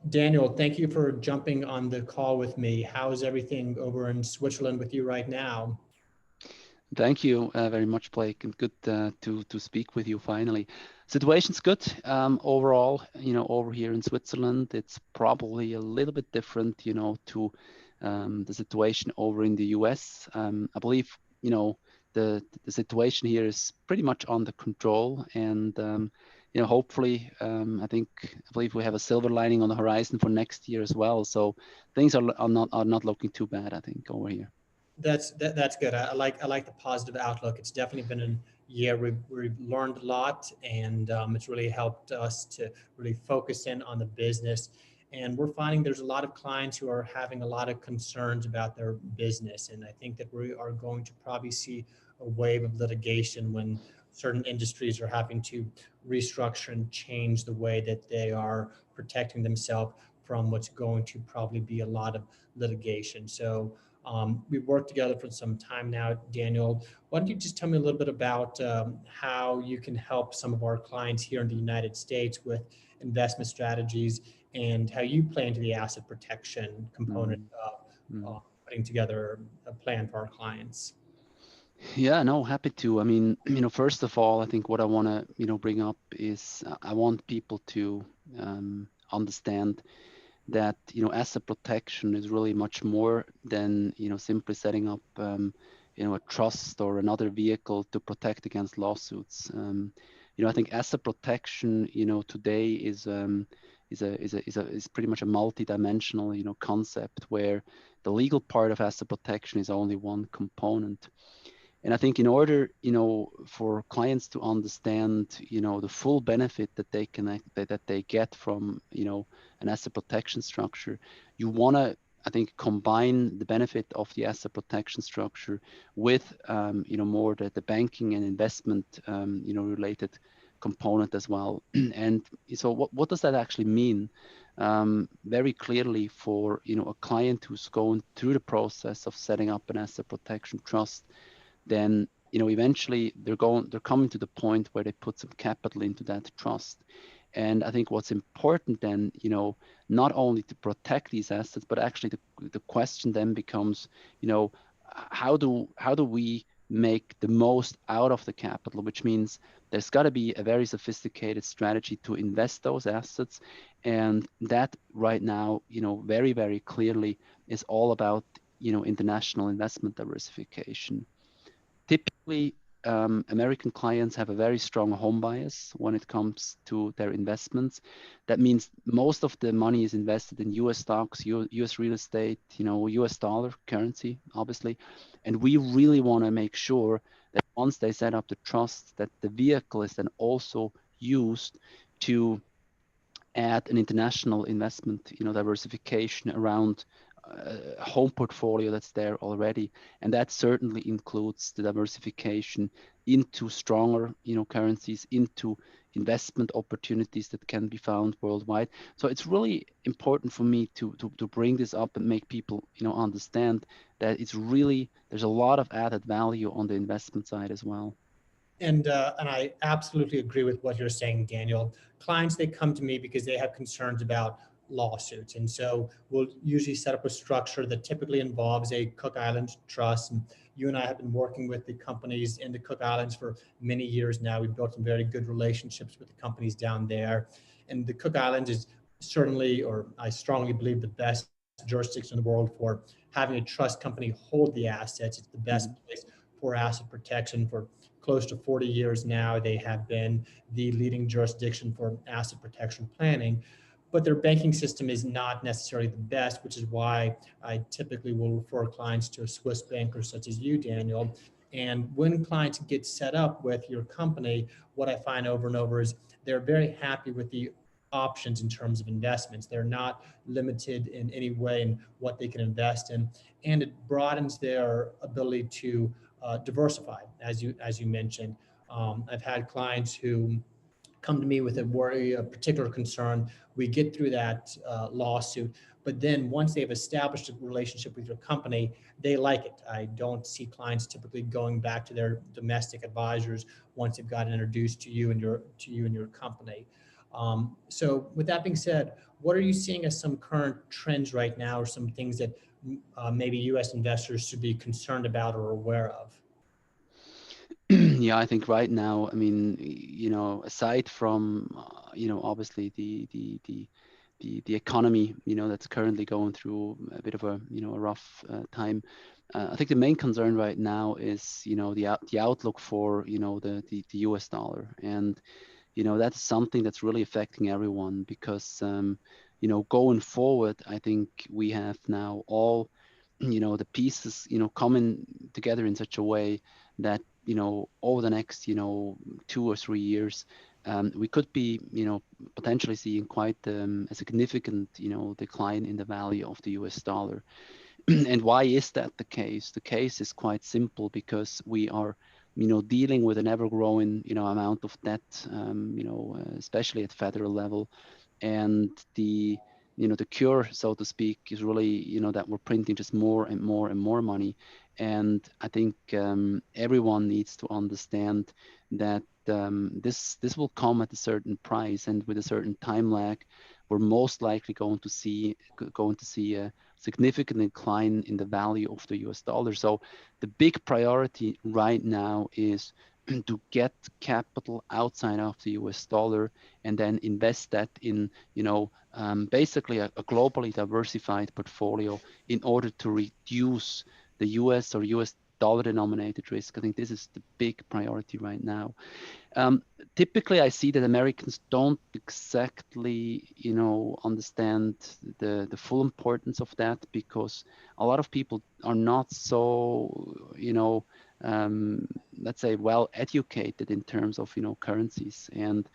Daniel, thank you for jumping on the call with me. How's everything over in Switzerland with you right now? Thank you very much, Blake, and good to speak with you finally. Situation's good overall. Over here in Switzerland, it's probably a little bit different, to the situation over in the US. I believe, the situation here is pretty much under control, and hopefully, I believe we have a silver lining on the horizon for next year as well. So things are not looking too bad, I think, over here. That's good. I like the positive outlook. It's definitely been a year we've learned a lot, and it's really helped us to really focus in on the business. And we're finding there's a lot of clients who are having a lot of concerns about their business, and I think that we are going to probably see a wave of litigation when certain industries are having to restructure and change the way that they are protecting themselves from what's going to probably be a lot of litigation. So we've worked together for some time now, Daniel. Why don't you just tell me a little bit about how you can help some of our clients here in the United States with investment strategies and how you play into the asset protection component Mm, of mm. putting together a plan for our clients? Yeah, no, happy to. I mean, first of all, I think what I want to, bring up is I want people to understand that, asset protection is really much more than, simply setting up, a trust or another vehicle to protect against lawsuits. I think asset protection, today is pretty much a multi-dimensional, concept where the legal part of asset protection is only one component. And I think in order, for clients to understand, the full benefit that they get from, an asset protection structure, you want to, I think, combine the benefit of the asset protection structure with, more the banking and investment, related component as well. And so what does that actually mean? Very clearly for, a client who's going through the process of setting up an asset protection trust, then eventually they're coming to the point where they put some capital into that trust. And I think what's important then, not only to protect these assets, but actually the question then becomes, how do we make the most out of the capital, which means there's got to be a very sophisticated strategy to invest those assets. And that right now, very, very clearly is all about, international investment diversification. Typically, American clients have a very strong home bias when it comes to their investments. That means most of the money is invested in US stocks, US real estate, US dollar currency, obviously. And we really want to make sure that once they set up the trust, that the vehicle is then also used to add an international investment, diversification around a home portfolio that's there already. And that certainly includes the diversification into stronger, currencies, into investment opportunities that can be found worldwide. So it's really important for me to bring this up and make people, understand that there's a lot of added value on the investment side as well. And I absolutely agree with what you're saying, Daniel. Clients, they come to me because they have concerns about lawsuits, and so we'll usually set up a structure that typically involves a Cook Islands trust. And you and I have been working with the companies in the Cook Islands for many years now. We've built some very good relationships with the companies down there, and the Cook Islands is certainly, or I strongly believe, the best jurisdiction in the world for having a trust company hold the assets. It's the best Mhm. place for asset protection for close to 40 years now. They have been the leading jurisdiction for asset protection planning, but their banking system is not necessarily the best, which is why I typically will refer clients to a Swiss banker such as you, Daniel. And when clients get set up with your company, what I find over and over is they're very happy with the options in terms of investments. They're not limited in any way in what they can invest in, and it broadens their ability to diversify, as you mentioned. I've had clients who come to me with a worry, a particular concern. We get through that lawsuit, but then once they've established a relationship with your company, they like it. I don't see clients typically going back to their domestic advisors once they've gotten introduced to you and your company. So with that being said, what are you seeing as some current trends right now, or some things that maybe U.S. investors should be concerned about or aware of? Yeah, I think right now, I mean, aside from, obviously the economy, that's currently going through a bit of a rough time. I think the main concern right now is, the outlook for, the US dollar. And, that's something that's really affecting everyone because, going forward, I think we have now all the pieces coming together in such a way that over the next 2 or 3 years, we could be potentially seeing quite a significant decline in the value of the US dollar. And why is that the case? The case is quite simple because we are dealing with an ever growing amount of debt, especially at federal level. And the cure, so to speak, is really that we're printing just more and more and more money. And I think everyone needs to understand that this will come at a certain price, and with a certain time lag, we're most likely going to see a significant decline in the value of the US dollar. So the big priority right now is to get capital outside of the US dollar and then invest that in, basically a globally diversified portfolio in order to reduce the US or US dollar denominated risk. I think this is the big priority right now. Um, Typically, I see that Americans don't exactly, understand the full importance of that, because a lot of people are not so, let's say, well educated in terms of, currencies. And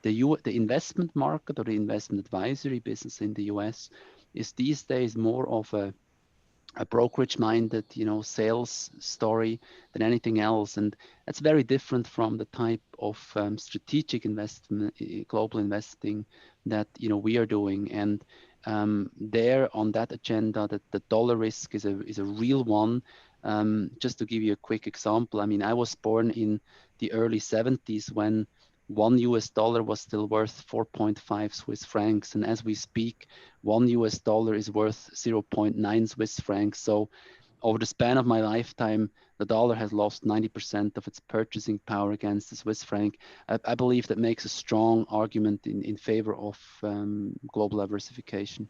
the investment market or the investment advisory business in the US is these days more of a brokerage minded sales story than anything else. And that's very different from the type of strategic investment, global investing that we are doing. And there on that agenda, that the dollar risk is a real one. Just to give you a quick example, I mean, I was born in the early 70s when $1 was still worth 4.5 Swiss francs. And as we speak, $1 is worth zero point 0.9 Swiss francs. So over the span of my lifetime, the dollar has lost 90% of its purchasing power against the Swiss franc. I believe that makes a strong argument in favor of global diversification.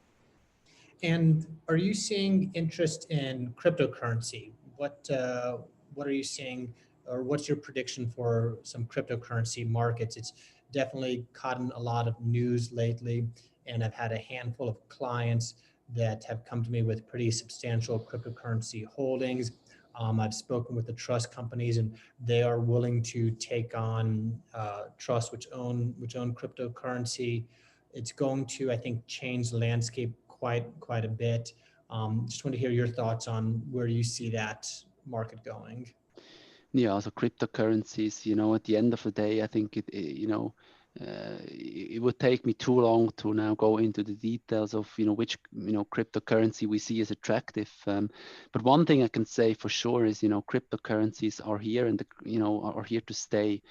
And are you seeing interest in cryptocurrency? What are you seeing, or what's your prediction for some cryptocurrency markets? It's definitely caught in a lot of news lately, and I've had a handful of clients that have come to me with pretty substantial cryptocurrency holdings. I've spoken with the trust companies, and they are willing to take on trusts which own cryptocurrency. It's going to, I think, change the landscape quite a bit. Just want to hear your thoughts on where you see that market going. Yeah, so cryptocurrencies, at the end of the day, I think it would take me too long to now go into the details of, which, cryptocurrency we see as attractive. But one thing I can say for sure is, cryptocurrencies are here and, are here to stay.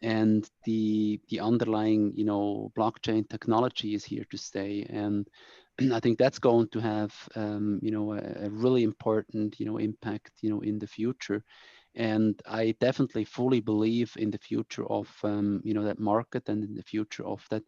And the underlying, blockchain technology is here to stay. And I think that's going to have, a really important, impact, in the future. And I definitely fully believe in the future of that market and in the future of that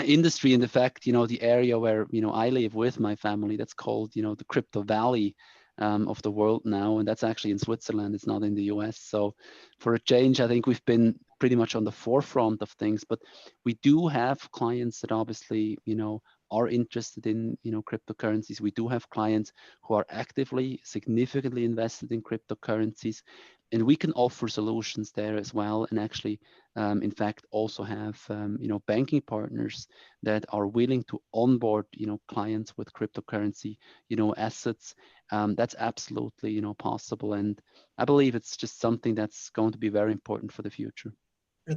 industry. And the fact, the area where I live with my family, that's called the crypto valley of the world now, and that's actually in Switzerland. It's not in the US. So for a change, I think we've been pretty much on the forefront of things. But we do have clients that obviously are interested in cryptocurrencies. We do have clients who are actively significantly invested in cryptocurrencies, and we can offer solutions there as well. And actually, in fact, also have banking partners that are willing to onboard clients with cryptocurrency assets. That's absolutely possible, and I believe it's just something that's going to be very important for the future.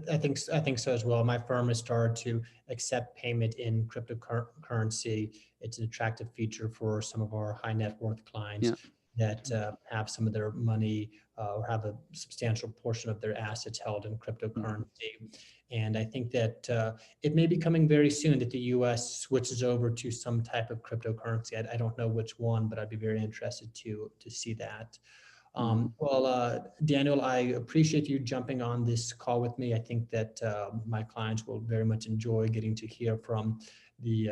I think so as well. My firm has started to accept payment in cryptocurrency. It's an attractive feature for some of our high net worth clients Yeah. that have some of their money or have a substantial portion of their assets held in cryptocurrency. And I think that it may be coming very soon that the U.S. switches over to some type of cryptocurrency. I don't know which one, but I'd be very interested to see that. Daniel, I appreciate you jumping on this call with me. I think that my clients will very much enjoy getting to hear from the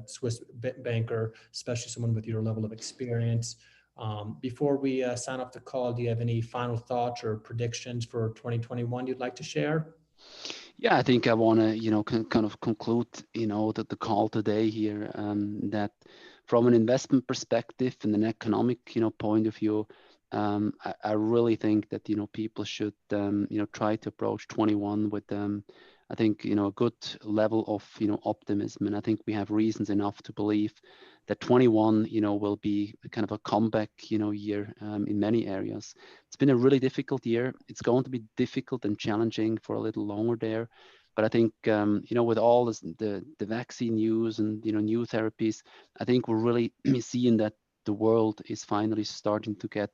Swiss banker, especially someone with your level of experience. Before we sign off the call, do you have any final thoughts or predictions for 2021 you'd like to share? Yeah, I think I want to, kind of conclude, the call today here, that from an investment perspective and an economic, point of view, I really think that, people should, try to approach 21 with, I think, a good level of, optimism. And I think we have reasons enough to believe that 21, will be kind of a comeback, year in many areas. It's been a really difficult year. It's going to be difficult and challenging for a little longer there. But I think, with all this, the vaccine news and, new therapies, I think we're really seeing that the world is finally starting to get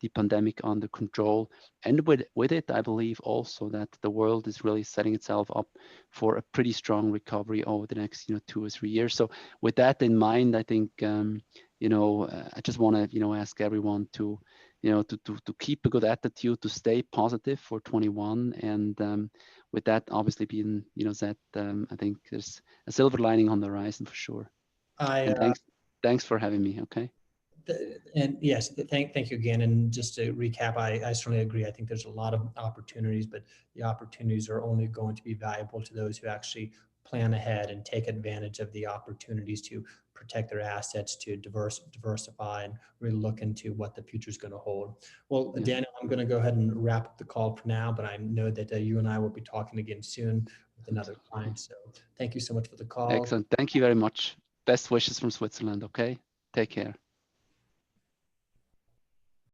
the pandemic under control. And with it, I believe also that the world is really setting itself up for a pretty strong recovery over the next, 2 or 3 years. So with that in mind, I think, I just want to, ask everyone to, to keep a good attitude, to stay positive for 21. And with that obviously being, said, I think there's a silver lining on the horizon for sure. And thanks for having me. Okay. And yes, thank you again. And just to recap, I certainly agree. I think there's a lot of opportunities, but the opportunities are only going to be valuable to those who actually plan ahead and take advantage of the opportunities to protect their assets, to diversify, and really look into what the future is going to hold. Well, yeah. Daniel, I'm going to go ahead and wrap up the call for now, but I know that you and I will be talking again soon with another client. So thank you so much for the call. Excellent. Thank you very much. Best wishes from Switzerland. Okay. Take care.